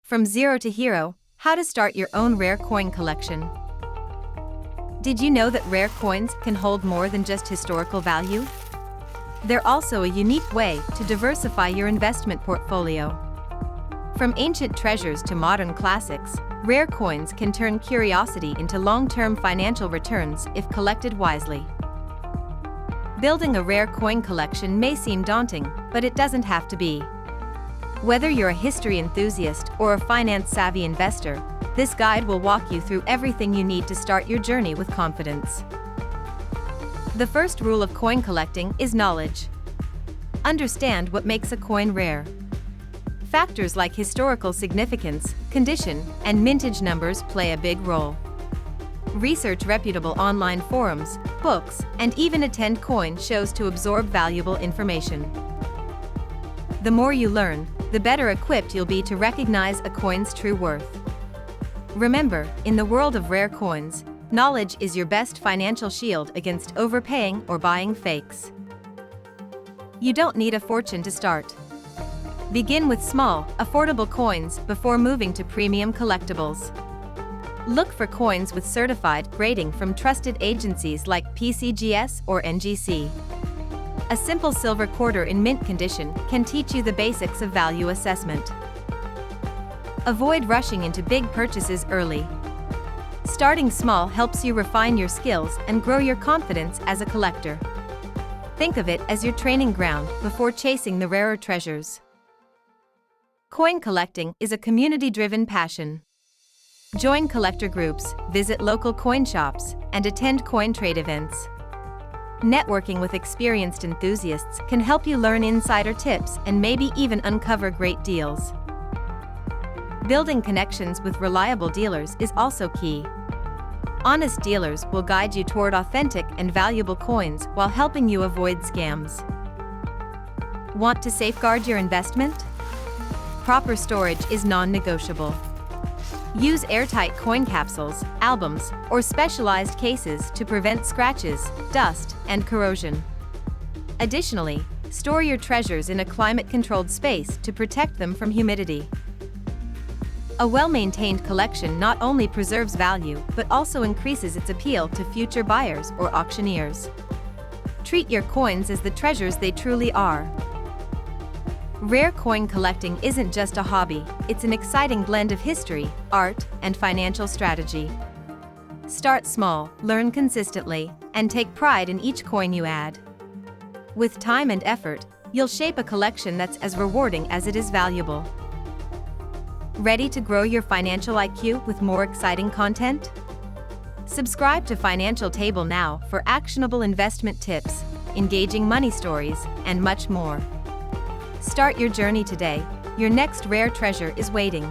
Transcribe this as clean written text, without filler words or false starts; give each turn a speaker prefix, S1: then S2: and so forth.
S1: From Zero to Hero, how to start your own rare coin collection. Did you know that rare coins can hold more than just historical value? They're also a unique way to diversify your investment portfolio. From ancient treasures to modern classics, rare coins can turn curiosity into long-term financial returns if collected wisely. Building a rare coin collection may seem daunting, but it doesn't have to be. Whether you're a history enthusiast or a finance-savvy investor, this guide will walk you through everything you need to start your journey with confidence. The first rule of coin collecting is knowledge. Understand what makes a coin rare. Factors like historical significance, condition, and mintage numbers play a big role. Research reputable online forums, books, and even attend coin shows to absorb valuable information. The more you learn, the better equipped you'll be to recognize a coin's true worth. Remember, in the world of rare coins, knowledge is your best financial shield against overpaying or buying fakes. You don't need a fortune to start. Begin with small, affordable coins before moving to premium collectibles. Look for coins with certified grading from trusted agencies like PCGS or NGC. A simple silver quarter in mint condition can teach you the basics of value assessment. Avoid rushing into big purchases early. Starting small helps you refine your skills and grow your confidence as a collector. Think of it as your training ground before chasing the rarer treasures. Coin collecting is a community-driven passion. Join collector groups, visit local coin shops, and attend coin trade events. Networking with experienced enthusiasts can help you learn insider tips and maybe even uncover great deals. Building connections with reliable dealers is also key. Honest dealers will guide you toward authentic and valuable coins while helping you avoid scams. Want to safeguard your investment? Proper storage is non-negotiable. Use airtight coin capsules, albums, or specialized cases to prevent scratches, dust, and corrosion. Additionally, store your treasures in a climate-controlled space to protect them from humidity. A well-maintained collection not only preserves value but also increases its appeal to future buyers or auctioneers. Treat your coins as the treasures they truly are. Rare coin collecting isn't just a hobby, it's an exciting blend of history, art, and financial strategy. Start small, learn consistently, and take pride in each coin you add. With time and effort, you'll shape a collection that's as rewarding as it is valuable. Ready to grow your financial IQ with more exciting content? Subscribe to Financial Table now for actionable investment tips, engaging money stories, and much more. Start your journey today. Your next rare treasure is waiting.